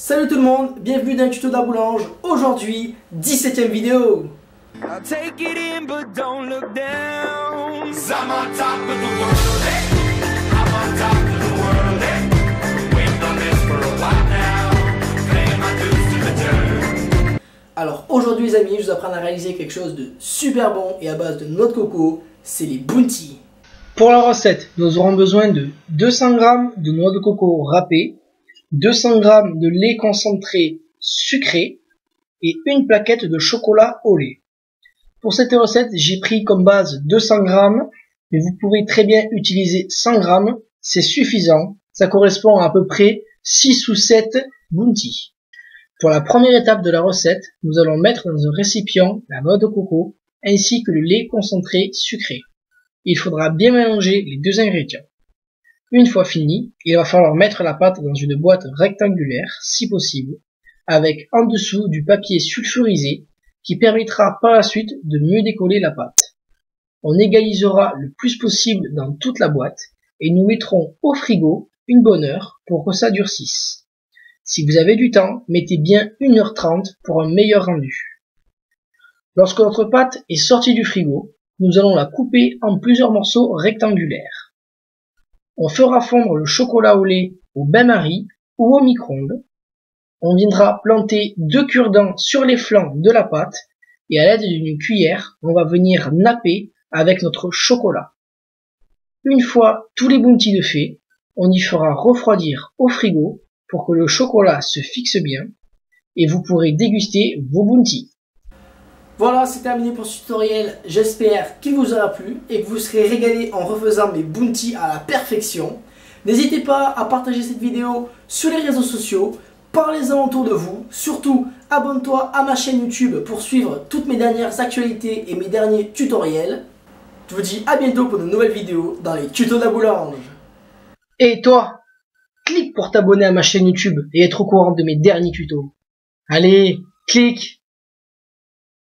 Salut tout le monde, bienvenue dans le tuto de la boulange. Aujourd'hui, 17ème vidéo. Alors aujourd'hui les amis, je vous apprends à réaliser quelque chose de super bon et à base de noix de coco, c'est les bounties. Pour la recette, nous aurons besoin de 200 g de noix de coco râpée, 200 g de lait concentré sucré et une plaquette de chocolat au lait. Pour cette recette, j'ai pris comme base 200 g, mais vous pouvez très bien utiliser 100 g, c'est suffisant, ça correspond à peu près 6 ou 7 bounties. Pour la première étape de la recette, nous allons mettre dans un récipient la noix de coco ainsi que le lait concentré sucré. Il faudra bien mélanger les deux ingrédients. Une fois fini, il va falloir mettre la pâte dans une boîte rectangulaire, si possible, avec en dessous du papier sulfurisé qui permettra par la suite de mieux décoller la pâte. On égalisera le plus possible dans toute la boîte et nous mettrons au frigo une bonne heure pour que ça durcisse. Si vous avez du temps, mettez bien 1h30 pour un meilleur rendu. Lorsque notre pâte est sortie du frigo, nous allons la couper en plusieurs morceaux rectangulaires. On fera fondre le chocolat au lait au bain-marie ou au micro-ondes. On viendra planter 2 cure-dents sur les flancs de la pâte et à l'aide d'une cuillère, on va venir napper avec notre chocolat. Une fois tous les bounties de fait, on y fera refroidir au frigo pour que le chocolat se fixe bien et vous pourrez déguster vos bounties. Voilà, c'est terminé pour ce tutoriel. J'espère qu'il vous aura plu et que vous serez régalés en refaisant mes bounties à la perfection. N'hésitez pas à partager cette vidéo sur les réseaux sociaux. Parlez-en autour de vous. Surtout, abonne-toi à ma chaîne YouTube pour suivre toutes mes dernières actualités et mes derniers tutoriels. Je vous dis à bientôt pour de nouvelles vidéos dans les tutos de la boulange. Et toi, clique pour t'abonner à ma chaîne YouTube et être au courant de mes derniers tutos. Allez, clique!